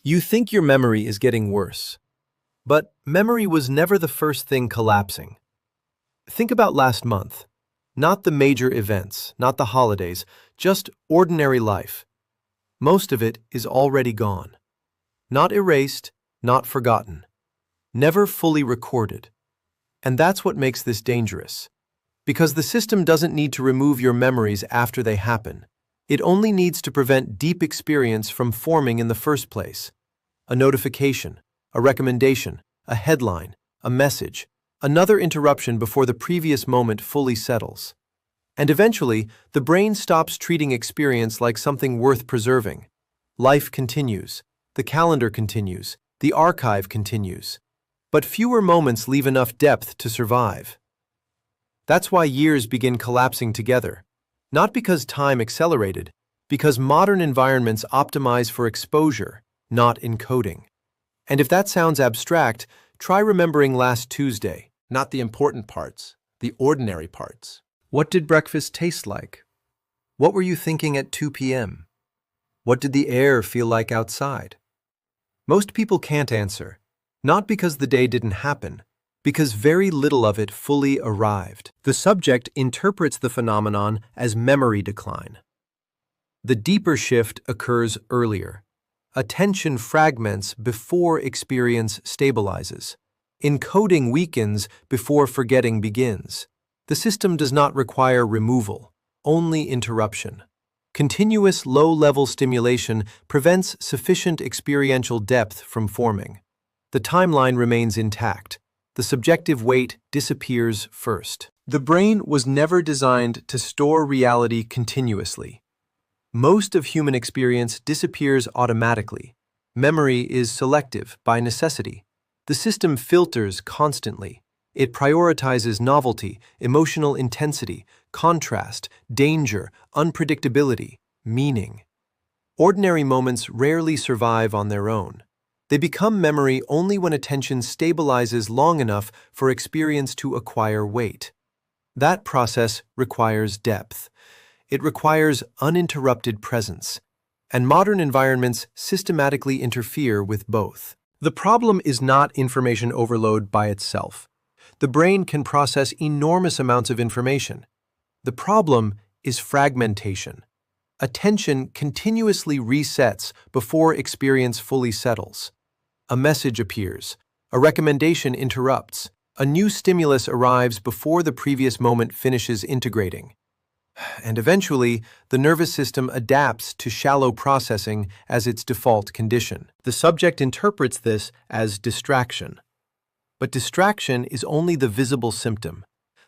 You think your memory is getting worse, but memory was never the first thing collapsing. Think about last month. Not the major events, not the holidays, just ordinary life. Most of it is already gone. Not erased, not forgotten. Never fully recorded. And that's what makes this dangerous. Because the system doesn't need to remove your memories after they happen. It only needs to prevent deep experience from forming in the first place. A notification, a recommendation, a headline, a message, another interruption before the previous moment fully settles. And eventually, the brain stops treating experience like something worth preserving. Life continues, the calendar continues, the archive continues. But fewer moments leave enough depth to survive. That's why years begin collapsing together. Not because time accelerated, because modern environments optimize for exposure, not encoding. And if that sounds abstract, try remembering last Tuesday. Not the important parts, the ordinary parts. What did breakfast taste like? What were you thinking at 2 p.m.? What did the air feel like outside? Most people can't answer, not because the day didn't happen, because very little of it fully arrived. The subject interprets the phenomenon as memory decline. The deeper shift occurs earlier. Attention fragments before experience stabilizes. Encoding weakens before forgetting begins. The system does not require removal, only interruption. Continuous low-level stimulation prevents sufficient experiential depth from forming. The timeline remains intact. The subjective weight disappears first. The brain was never designed to store reality continuously. Most of human experience disappears automatically. Memory is selective by necessity. The system filters constantly. It prioritizes novelty, emotional intensity, contrast, danger, unpredictability, meaning. Ordinary moments rarely survive on their own. They become memory only when attention stabilizes long enough for experience to acquire weight. That process requires depth. It requires uninterrupted presence, and modern environments systematically interfere with both. The problem is not information overload by itself. The brain can process enormous amounts of information. The problem is fragmentation. Attention continuously resets before experience fully settles. A message appears. A recommendation interrupts. A new stimulus arrives before the previous moment finishes integrating. And eventually, the nervous system adapts to shallow processing as its default condition. The subject interprets this as distraction. But distraction is only the visible symptom.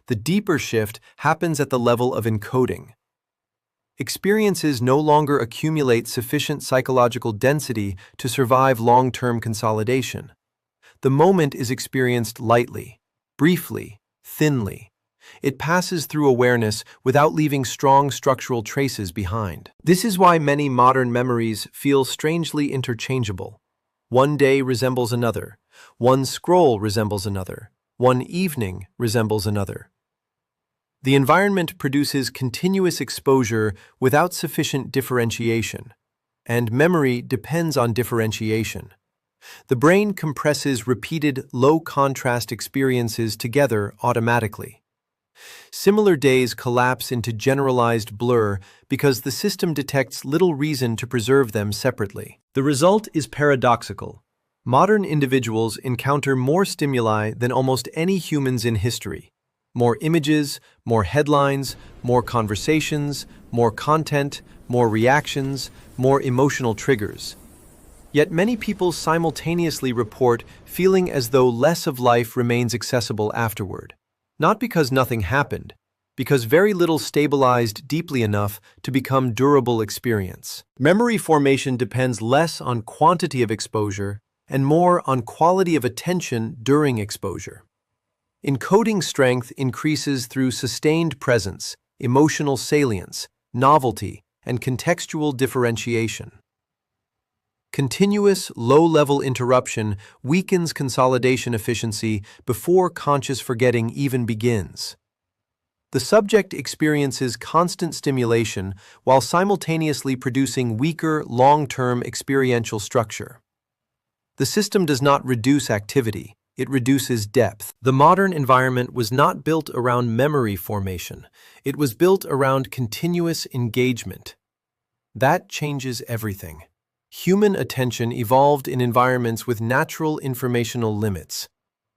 The deeper shift happens at the level of encoding. Experiences no longer accumulate sufficient psychological density to survive long-term consolidation. The moment is experienced lightly, briefly, thinly. It passes through awareness without leaving strong structural traces behind. This is why many modern memories feel strangely interchangeable. One day resembles another. One scroll resembles another. One evening resembles another. The environment produces continuous exposure without sufficient differentiation, and memory depends on differentiation. The brain compresses repeated low-contrast experiences together automatically. Similar days collapse into generalized blur because the system detects little reason to preserve them separately. The result is paradoxical. Modern individuals encounter more stimuli than almost any humans in history. More images, more headlines, more conversations, more content, more reactions, more emotional triggers. Yet many people simultaneously report feeling as though less of life remains accessible afterward. Not because nothing happened, because very little stabilized deeply enough to become durable experience. Memory formation depends less on quantity of exposure and more on quality of attention during exposure. Encoding strength increases through sustained presence, emotional salience, novelty, and contextual differentiation. Continuous, low-level interruption weakens consolidation efficiency before conscious forgetting even begins. The subject experiences constant stimulation while simultaneously producing weaker, long-term experiential structure. The system does not reduce activity, it reduces depth. The modern environment was not built around memory formation, it was built around continuous engagement. That changes everything. Human attention evolved in environments with natural informational limits.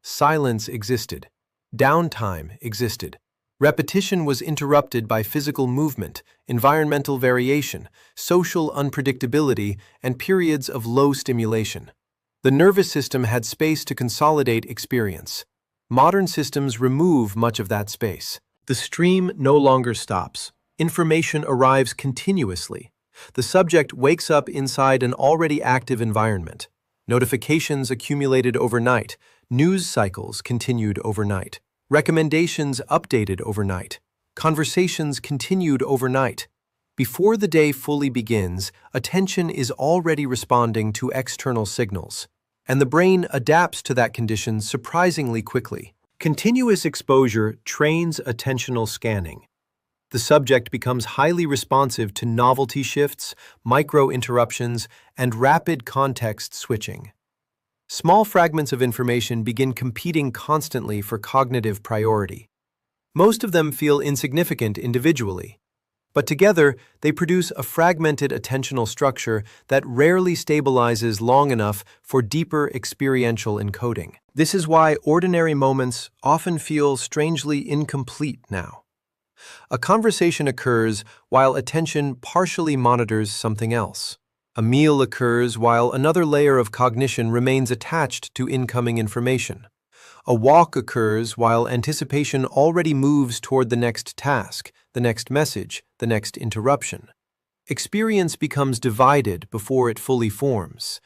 Silence existed. Downtime existed. Repetition was interrupted by physical movement, environmental variation, social unpredictability, and periods of low stimulation. The nervous system had space to consolidate experience. Modern systems remove much of that space. The stream no longer stops. Information arrives continuously. The subject wakes up inside an already active environment. Notifications accumulated overnight. News cycles continued overnight. Recommendations updated overnight. Conversations continued overnight. Before the day fully begins, attention is already responding to external signals, and the brain adapts to that condition surprisingly quickly. Continuous exposure trains attentional scanning. The subject becomes highly responsive to novelty shifts, micro-interruptions, and rapid context switching. Small fragments of information begin competing constantly for cognitive priority. Most of them feel insignificant individually, but together they produce a fragmented attentional structure that rarely stabilizes long enough for deeper experiential encoding. This is why ordinary moments often feel strangely incomplete now. A conversation occurs while attention partially monitors something else. A meal occurs while another layer of cognition remains attached to incoming information. A walk occurs while anticipation already moves toward the next task, the next message, the next interruption. Experience becomes divided before it fully forms,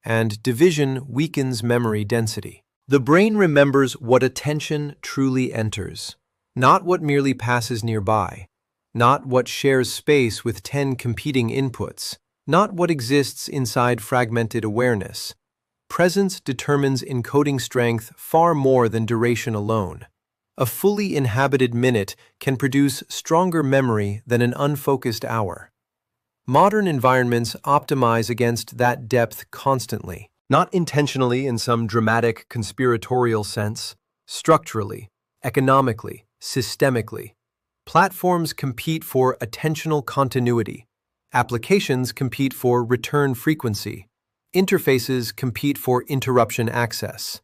and division weakens memory density. The brain remembers what attention truly enters, not what merely passes nearby, not what shares space with 10 competing inputs, not what exists inside fragmented awareness. Presence determines encoding strength far more than duration alone. A fully inhabited minute can produce stronger memory than an unfocused hour. Modern environments optimize against that depth constantly, not intentionally in some dramatic conspiratorial sense, structurally, economically, systemically. Platforms compete for attentional continuity. Applications compete for return frequency. Interfaces compete for interruption access.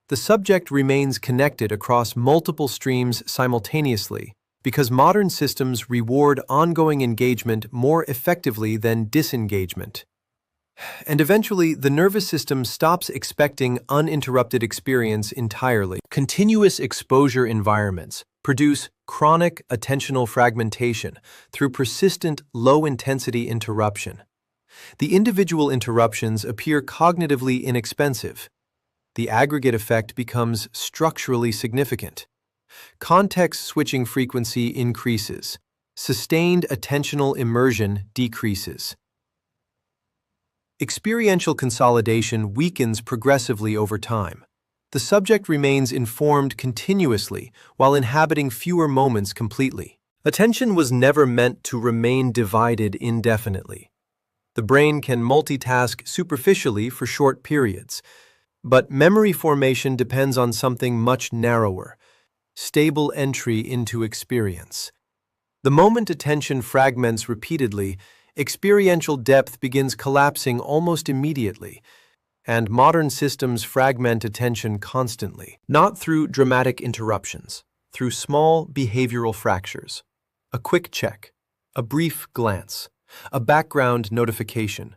The subject remains connected across multiple streams simultaneously because modern systems reward ongoing engagement more effectively than disengagement. And eventually, the nervous system stops expecting uninterrupted experience entirely. Continuous exposure environments produce chronic attentional fragmentation through persistent low-intensity interruption. The individual interruptions appear cognitively inexpensive. The aggregate effect becomes structurally significant. Context-switching frequency increases. Sustained attentional immersion decreases. Experiential consolidation weakens progressively over time. The subject remains informed continuously while inhabiting fewer moments completely. Attention was never meant to remain divided indefinitely. The brain can multitask superficially for short periods, but memory formation depends on something much narrower: stable entry into experience. The moment attention fragments repeatedly, experiential depth begins collapsing almost immediately, and modern systems fragment attention constantly, not through dramatic interruptions, through small behavioral fractures. A quick check, a brief glance, a background notification,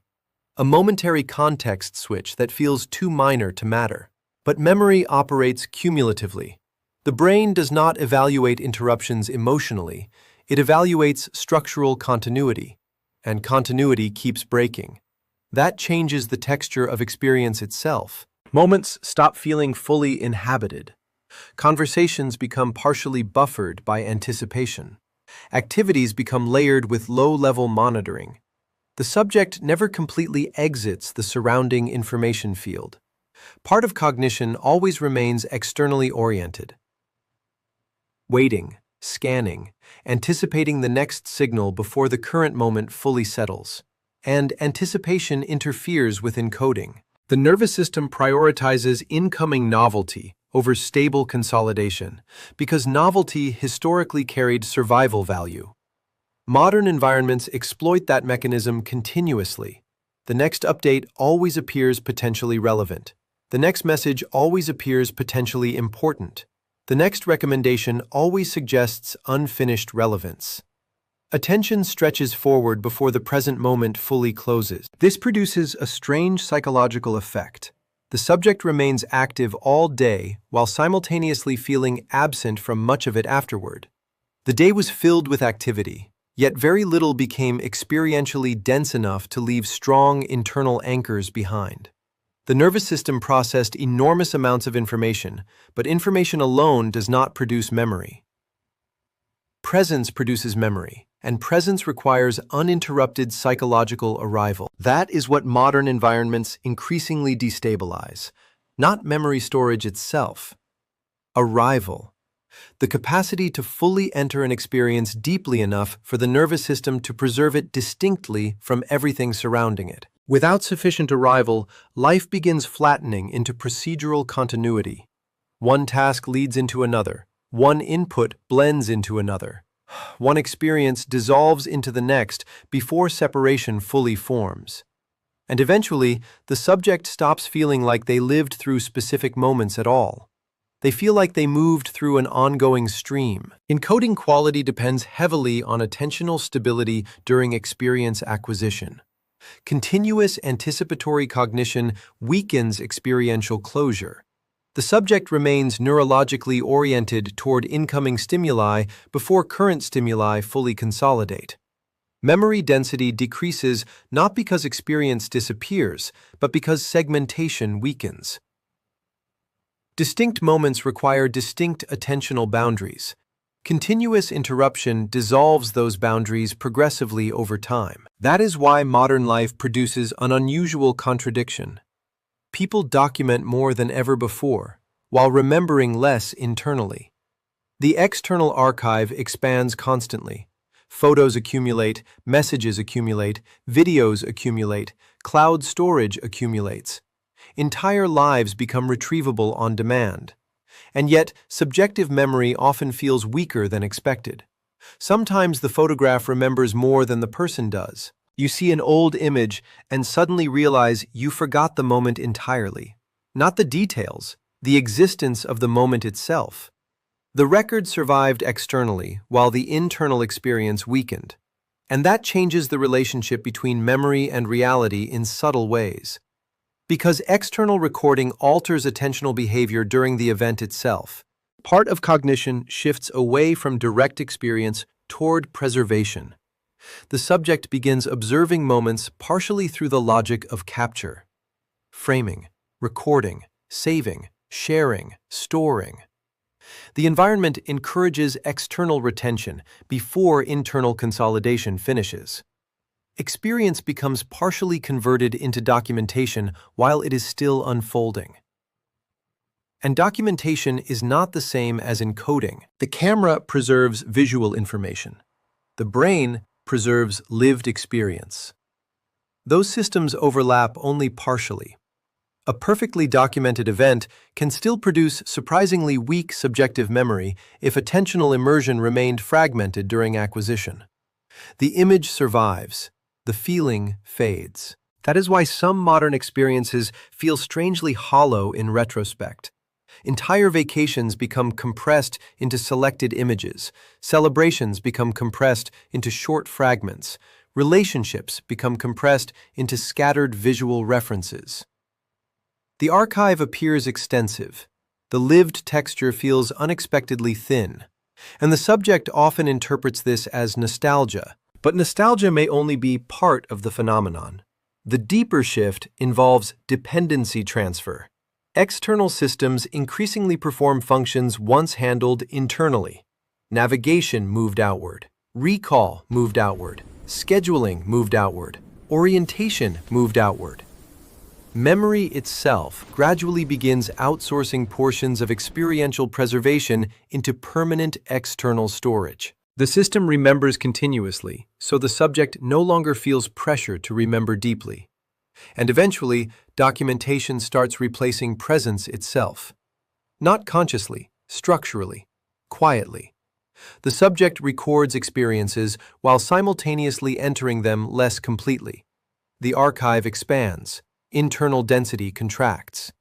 a momentary context switch that feels too minor to matter. But memory operates cumulatively. The brain does not evaluate interruptions emotionally, it evaluates structural continuity, and continuity keeps breaking. That changes the texture of experience itself. Moments stop feeling fully inhabited. Conversations become partially buffered by anticipation. Activities become layered with low-level monitoring. The subject never completely exits the surrounding information field. Part of cognition always remains externally oriented. Waiting, scanning, anticipating the next signal before the current moment fully settles. And anticipation interferes with encoding. The nervous system prioritizes incoming novelty over stable consolidation because novelty historically carried survival value. Modern environments exploit that mechanism continuously. The next update always appears potentially relevant. The next message always appears potentially important. The next recommendation always suggests unfinished relevance. Attention stretches forward before the present moment fully closes. This produces a strange psychological effect. The subject remains active all day while simultaneously feeling absent from much of it afterward. The day was filled with activity, yet very little became experientially dense enough to leave strong internal anchors behind. The nervous system processed enormous amounts of information, but information alone does not produce memory. Presence produces memory, and presence requires uninterrupted psychological arrival. That is what modern environments increasingly destabilize, not memory storage itself. Arrival. The capacity to fully enter an experience deeply enough for the nervous system to preserve it distinctly from everything surrounding it. Without sufficient arrival, life begins flattening into procedural continuity. One task leads into another. One input blends into another. One experience dissolves into the next before separation fully forms. And eventually, the subject stops feeling like they lived through specific moments at all. They feel like they moved through an ongoing stream. Encoding quality depends heavily on attentional stability during experience acquisition. Continuous anticipatory cognition weakens experiential closure. The subject remains neurologically oriented toward incoming stimuli before current stimuli fully consolidate. Memory density decreases not because experience disappears, but because segmentation weakens. Distinct moments require distinct attentional boundaries. Continuous interruption dissolves those boundaries progressively over time. That is why modern life produces an unusual contradiction. People document more than ever before, while remembering less internally. The external archive expands constantly. Photos accumulate, messages accumulate, videos accumulate, cloud storage accumulates. Entire lives become retrievable on demand. And yet, subjective memory often feels weaker than expected. Sometimes the photograph remembers more than the person does. You see an old image and suddenly realize you forgot the moment entirely. Not the details, the existence of the moment itself. The record survived externally, while the internal experience weakened. And that changes the relationship between memory and reality in subtle ways. Because external recording alters attentional behavior during the event itself. Part of cognition shifts away from direct experience toward preservation. The subject begins observing moments partially through the logic of capture. Framing, recording, saving, sharing, storing. The environment encourages external retention before internal consolidation finishes. Experience becomes partially converted into documentation while it is still unfolding. And documentation is not the same as encoding. The camera preserves visual information. The brain preserves lived experience. Those systems overlap only partially. A perfectly documented event can still produce surprisingly weak subjective memory if attentional immersion remained fragmented during acquisition. The image survives. The feeling fades. That is why some modern experiences feel strangely hollow in retrospect. Entire vacations become compressed into selected images. Celebrations become compressed into short fragments. Relationships become compressed into scattered visual references. The archive appears extensive. The lived texture feels unexpectedly thin. And the subject often interprets this as nostalgia. But nostalgia may only be part of the phenomenon. The deeper shift involves dependency transfer. External systems increasingly perform functions once handled internally. Navigation moved outward. Recall moved outward. Scheduling moved outward. Orientation moved outward. Memory itself gradually begins outsourcing portions of experiential preservation into permanent external storage. The system remembers continuously, so the subject no longer feels pressure to remember deeply. And eventually, documentation starts replacing presence itself. Not consciously, structurally, quietly. The subject records experiences while simultaneously entering them less completely. The archive expands, internal density contracts.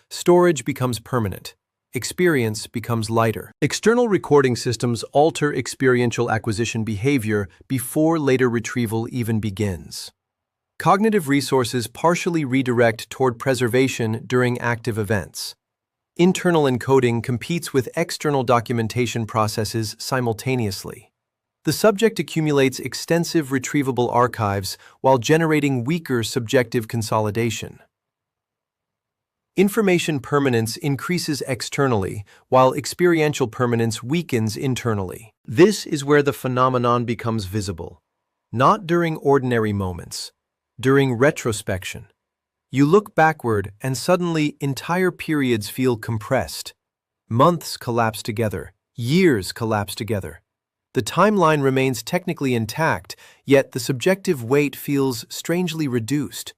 Storage becomes permanent. Experience becomes lighter. External recording systems alter experiential acquisition behavior before later retrieval even begins. Cognitive resources partially redirect toward preservation during active events. Internal encoding competes with external documentation processes simultaneously. The subject accumulates extensive retrievable archives while generating weaker subjective consolidation. Information permanence increases externally, while experiential permanence weakens internally. This is where the phenomenon becomes visible. Not during ordinary moments, during retrospection. You look backward and suddenly entire periods feel compressed. Months collapse together, years collapse together. The timeline remains technically intact, yet the subjective weight feels strangely reduced.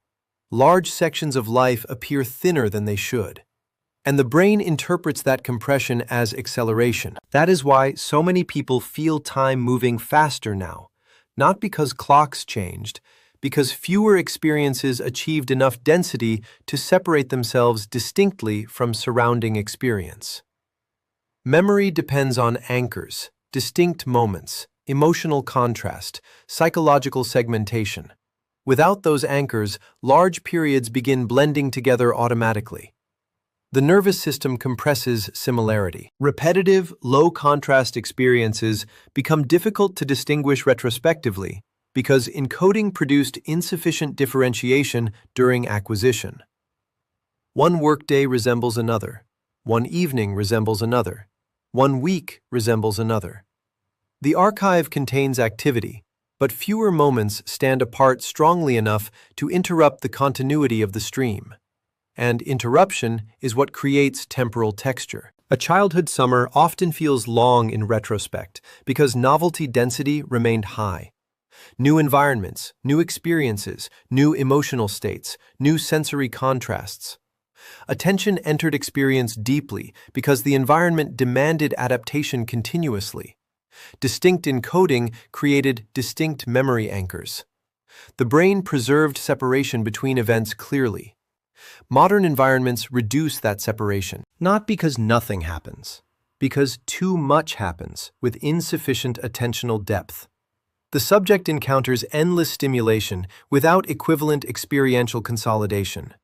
Large sections of life appear thinner than they should. And the brain interprets that compression as acceleration. That is why so many people feel time moving faster now, not because clocks changed, because fewer experiences achieved enough density to separate themselves distinctly from surrounding experience. Memory depends on anchors, distinct moments, emotional contrast, psychological segmentation. Without those anchors, large periods begin blending together automatically. The nervous system compresses similarity. Repetitive, low-contrast experiences become difficult to distinguish retrospectively because encoding produced insufficient differentiation during acquisition. One workday resembles another. One evening resembles another. One week resembles another. The archive contains activity, but fewer moments stand apart strongly enough to interrupt the continuity of the stream. And interruption is what creates temporal texture. A childhood summer often feels long in retrospect because novelty density remained high. New environments, new experiences, new emotional states, new sensory contrasts. Attention entered experience deeply because the environment demanded adaptation continuously. Distinct encoding created distinct memory anchors. The brain preserved separation between events clearly. Modern environments reduce that separation, not because nothing happens, because too much happens with insufficient attentional depth. The subject encounters endless stimulation without equivalent experiential consolidation.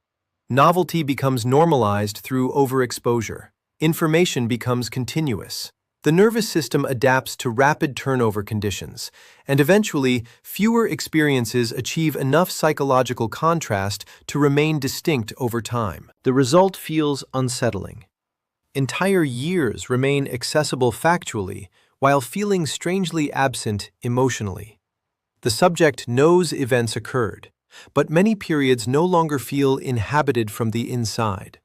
Novelty becomes normalized through overexposure. Information becomes continuous. The nervous system adapts to rapid turnover conditions, and eventually, fewer experiences achieve enough psychological contrast to remain distinct over time. The result feels unsettling. Entire years remain accessible factually, while feeling strangely absent emotionally. The subject knows events occurred, but many periods no longer feel inhabited from the inside.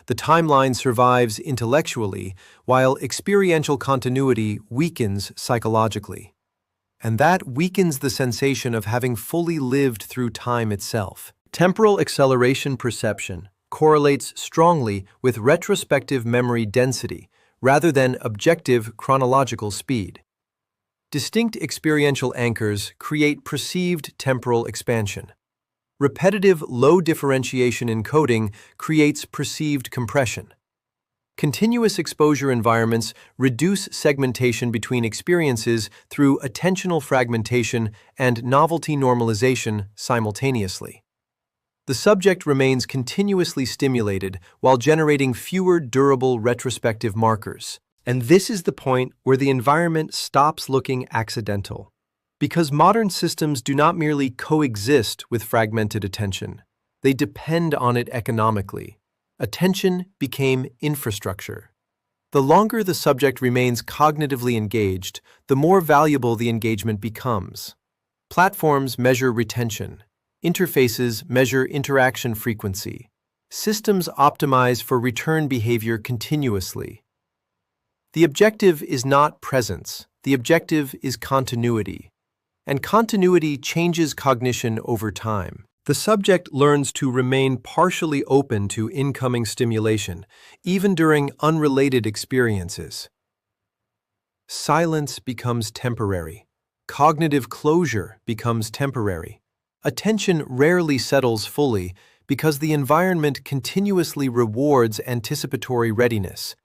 The timeline survives intellectually, while experiential continuity weakens psychologically. And that weakens the sensation of having fully lived through time itself. Temporal acceleration perception correlates strongly with retrospective memory density rather than objective chronological speed. Distinct experiential anchors create perceived temporal expansion. Repetitive low-differentiation encoding creates perceived compression. Continuous exposure environments reduce segmentation between experiences through attentional fragmentation and novelty normalization simultaneously. The subject remains continuously stimulated while generating fewer durable retrospective markers. And this is the point where the environment stops looking accidental. Because modern systems do not merely coexist with fragmented attention, they depend on it economically. Attention became infrastructure. The longer the subject remains cognitively engaged, the more valuable the engagement becomes. Platforms measure retention. Interfaces measure interaction frequency. Systems optimize for return behavior continuously. The objective is not presence. The objective is continuity. And continuity changes cognition over time. The subject learns to remain partially open to incoming stimulation, even during unrelated experiences. Silence becomes temporary. Cognitive closure becomes temporary. Attention rarely settles fully because the environment continuously rewards anticipatory readiness.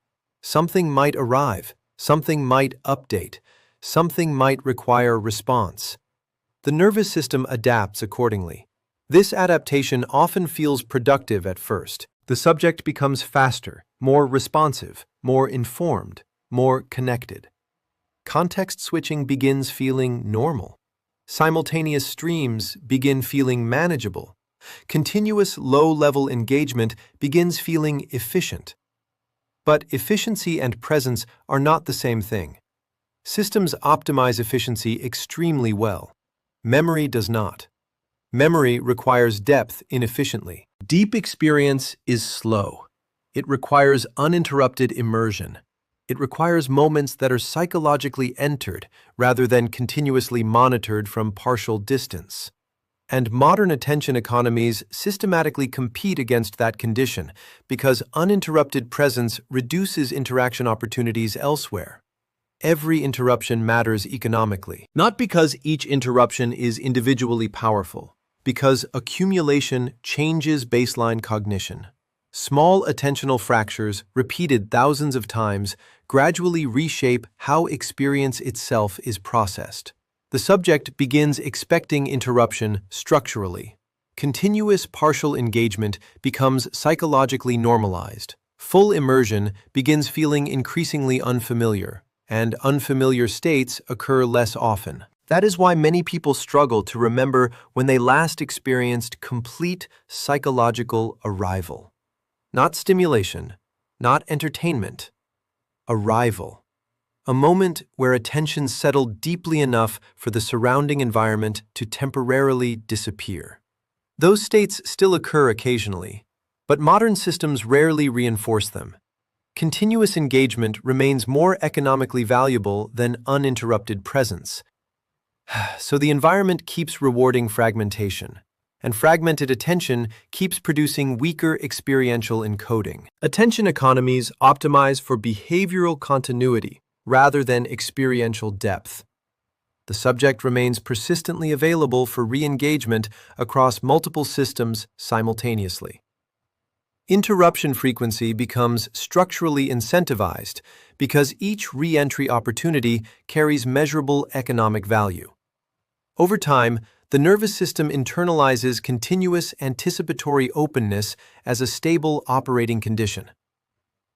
Something might arrive, something might update, something might require response. The nervous system adapts accordingly. This adaptation often feels productive at first. The subject becomes faster, more responsive, more informed, more connected. Context switching begins feeling normal. Simultaneous streams begin feeling manageable. Continuous low-level engagement begins feeling efficient. But efficiency and presence are not the same thing. Systems optimize efficiency extremely well. Memory does not. Memory requires depth inefficiently. Deep experience is slow. It requires uninterrupted immersion. It requires moments that are psychologically entered rather than continuously monitored from partial distance. And modern attention economies systematically compete against that condition because uninterrupted presence reduces interaction opportunities elsewhere. Every interruption matters economically, not because each interruption is individually powerful, because accumulation changes baseline cognition. Small attentional fractures, repeated thousands of times, gradually reshape how experience itself is processed. The subject begins expecting interruption structurally. Continuous partial engagement becomes psychologically normalized. Full immersion begins feeling increasingly unfamiliar, and unfamiliar states occur less often. That is why many people struggle to remember when they last experienced complete psychological arrival. Not stimulation, not entertainment. Arrival. A moment where attention settled deeply enough for the surrounding environment to temporarily disappear. Those states still occur occasionally, but modern systems rarely reinforce them. Continuous engagement remains more economically valuable than uninterrupted presence. So the environment keeps rewarding fragmentation, and fragmented attention keeps producing weaker experiential encoding. Attention economies optimize for behavioral continuity rather than experiential depth. The subject remains persistently available for re-engagement across multiple systems simultaneously. Interruption frequency becomes structurally incentivized because each re-entry opportunity carries measurable economic value. Over time, the nervous system internalizes continuous anticipatory openness as a stable operating condition.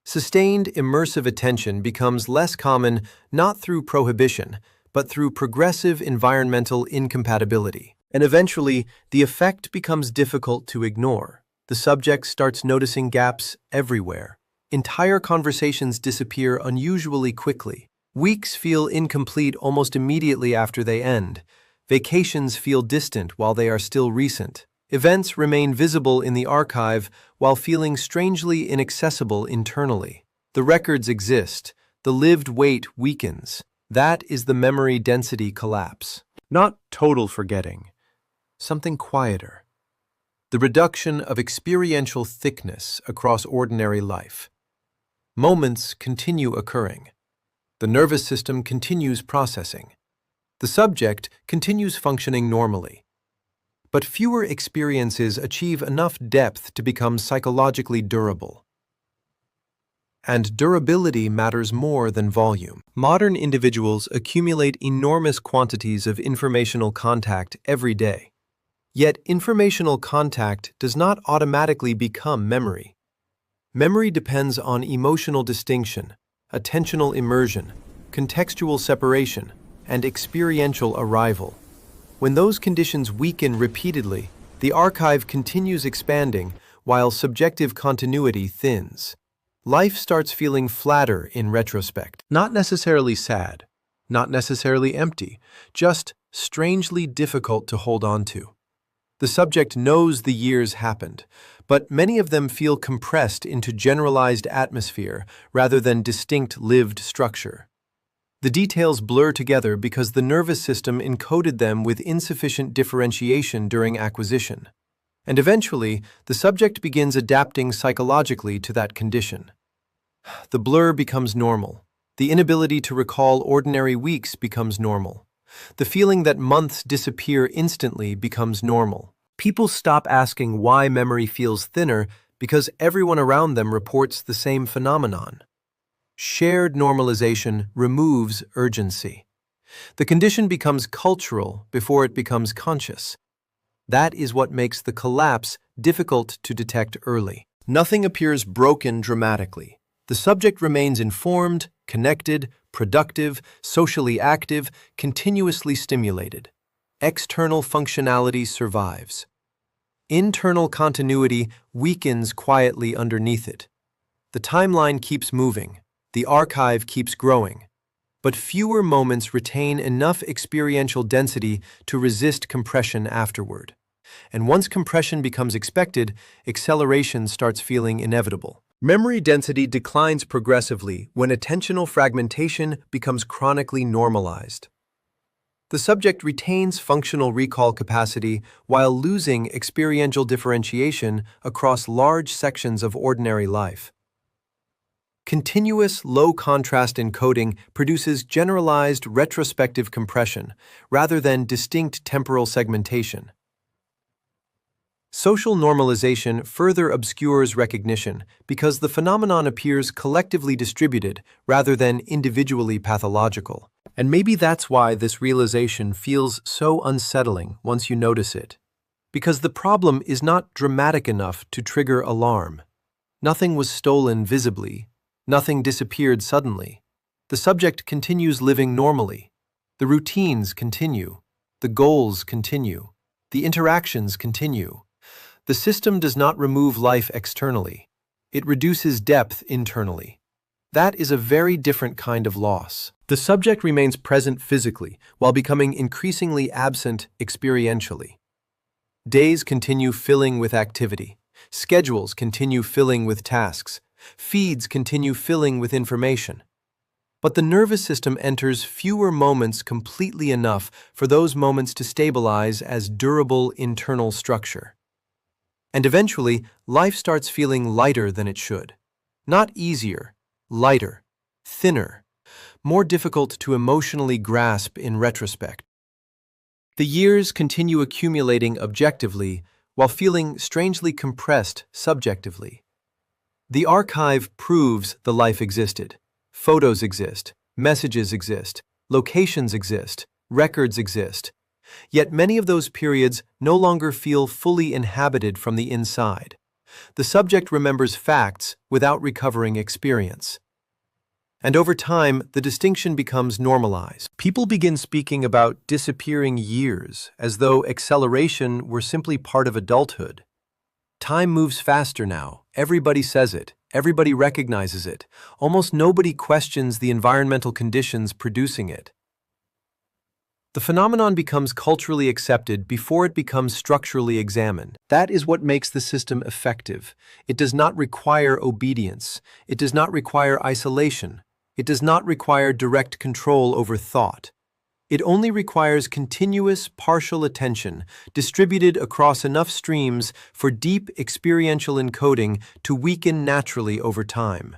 Sustained immersive attention becomes less common not through prohibition, but through progressive environmental incompatibility. And eventually, the effect becomes difficult to ignore. The subject starts noticing gaps everywhere. Entire conversations disappear unusually quickly. Weeks feel incomplete almost immediately after they end. Vacations feel distant while they are still recent. Events remain visible in the archive while feeling strangely inaccessible internally. The records exist. The lived weight weakens. That is the memory density collapse. Not total forgetting. Something quieter. The reduction of experiential thickness across ordinary life. Moments continue occurring. The nervous system continues processing. The subject continues functioning normally. But fewer experiences achieve enough depth to become psychologically durable. And durability matters more than volume. Modern individuals accumulate enormous quantities of informational contact every day. Yet informational contact does not automatically become memory. Memory depends on emotional distinction, attentional immersion, contextual separation, and experiential arrival. When those conditions weaken repeatedly, the archive continues expanding while subjective continuity thins. Life starts feeling flatter in retrospect. Not necessarily sad, not necessarily empty, just strangely difficult to hold on to. The subject knows the years happened, but many of them feel compressed into generalized atmosphere rather than distinct lived structure. The details blur together because the nervous system encoded them with insufficient differentiation during acquisition. And eventually, the subject begins adapting psychologically to that condition. The blur becomes normal. The inability to recall ordinary weeks becomes normal. The feeling that months disappear instantly becomes normal. People stop asking why memory feels thinner because everyone around them reports the same phenomenon. Shared normalization removes urgency. The condition becomes cultural before it becomes conscious. That is what makes the collapse difficult to detect early. Nothing appears broken dramatically. The subject remains informed, connected, productive, socially active, continuously stimulated. External functionality survives. Internal continuity weakens quietly underneath it. The timeline keeps moving. The archive keeps growing. But fewer moments retain enough experiential density to resist compression afterward. And once compression becomes expected, acceleration starts feeling inevitable. Memory density declines progressively when attentional fragmentation becomes chronically normalized. The subject retains functional recall capacity while losing experiential differentiation across large sections of ordinary life. Continuous low-contrast encoding produces generalized retrospective compression rather than distinct temporal segmentation. Social normalization further obscures recognition because the phenomenon appears collectively distributed rather than individually pathological. And maybe that's why this realization feels so unsettling once you notice it. Because the problem is not dramatic enough to trigger alarm. Nothing was stolen visibly. Nothing disappeared suddenly. The subject continues living normally. The routines continue. The goals continue. The interactions continue. The system does not remove life externally. It reduces depth internally. That is a very different kind of loss. The subject remains present physically while becoming increasingly absent experientially. Days continue filling with activity. Schedules continue filling with tasks. Feeds continue filling with information. But the nervous system enters fewer moments completely enough for those moments to stabilize as durable internal structure. And eventually, life starts feeling lighter than it should. Not easier, lighter, thinner, more difficult to emotionally grasp in retrospect. The years continue accumulating objectively while feeling strangely compressed subjectively. The archive proves the life existed. Photos exist, messages exist, locations exist, records exist. Yet many of those periods no longer feel fully inhabited from the inside. The subject remembers facts without recovering experience. And over time, the distinction becomes normalized. People begin speaking about disappearing years as though acceleration were simply part of adulthood. Time moves faster now. Everybody says it. Everybody recognizes it. Almost nobody questions the environmental conditions producing it. The phenomenon becomes culturally accepted before it becomes structurally examined. That is what makes the system effective. It does not require obedience. It does not require isolation. It does not require direct control over thought. It only requires continuous, partial attention, distributed across enough streams for deep experiential encoding to weaken naturally over time.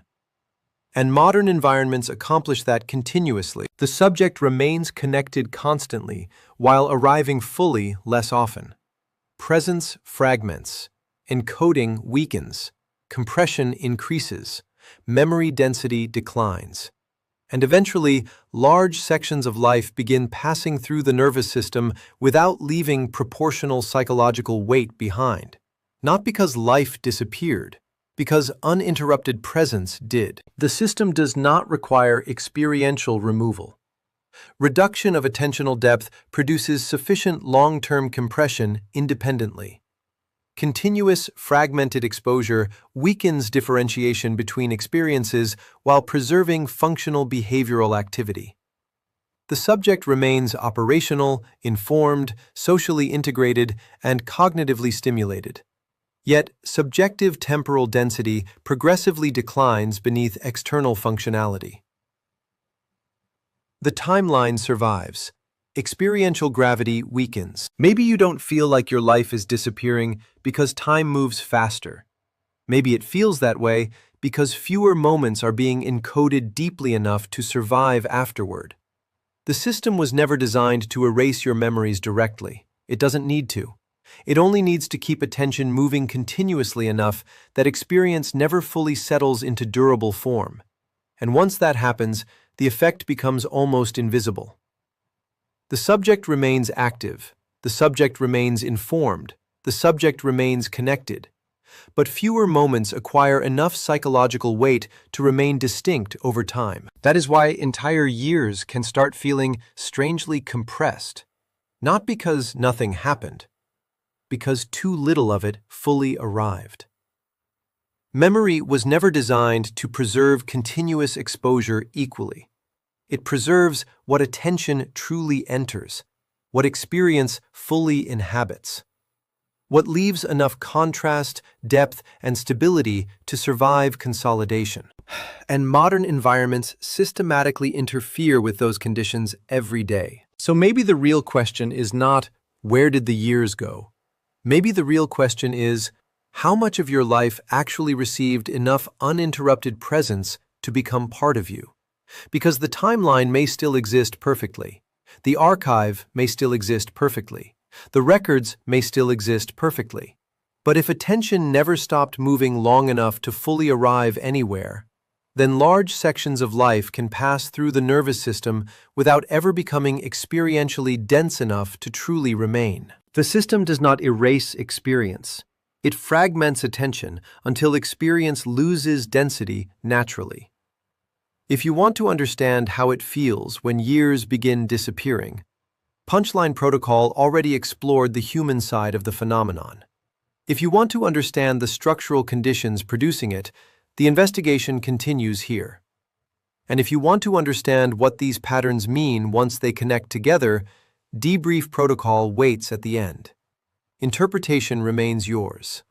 And modern environments accomplish that continuously. The subject remains connected constantly, while arriving fully less often. Presence fragments. Encoding weakens. Compression increases. Memory density declines. And eventually, large sections of life begin passing through the nervous system without leaving proportional psychological weight behind. Not because life disappeared, because uninterrupted presence did. The system does not require experiential removal. Reduction of attentional depth produces sufficient long-term compression independently. Continuous, fragmented exposure weakens differentiation between experiences while preserving functional behavioral activity. The subject remains operational, informed, socially integrated, and cognitively stimulated. Yet, subjective temporal density progressively declines beneath external functionality. The timeline survives. experiential gravity weakens. Maybe you don't feel like your life is disappearing because time moves faster. Maybe it feels that way because fewer moments are being encoded deeply enough to survive afterward. The system was never designed to erase your memories directly. It doesn't need to. It only needs to keep attention moving continuously enough that experience never fully settles into durable form. And once that happens, the effect becomes almost invisible. The subject remains active. The subject remains informed. The subject remains connected. But fewer moments acquire enough psychological weight to remain distinct over time. That is why entire years can start feeling strangely compressed. Not because nothing happened, because too little of it fully arrived. Memory was never designed to preserve continuous exposure equally. It preserves what attention truly enters, what experience fully inhabits, what leaves enough contrast, depth, and stability to survive consolidation. And modern environments systematically interfere with those conditions every day. So maybe the real question is not, where did the years go? Maybe the real question is, how much of your life actually received enough uninterrupted presence to become part of you? Because the timeline may still exist perfectly. The archive may still exist perfectly. The records may still exist perfectly. But if attention never stopped moving long enough to fully arrive anywhere, then large sections of life can pass through the nervous system without ever becoming experientially dense enough to truly remain. The system does not erase experience. It fragments attention until experience loses density naturally. If you want to understand how it feels when years begin disappearing, Punchline Protocol already explored the human side of the phenomenon. If you want to understand the structural conditions producing it, the investigation continues here. And if you want to understand what these patterns mean once they connect together, Debrief Protocol waits at the end. Interpretation remains yours.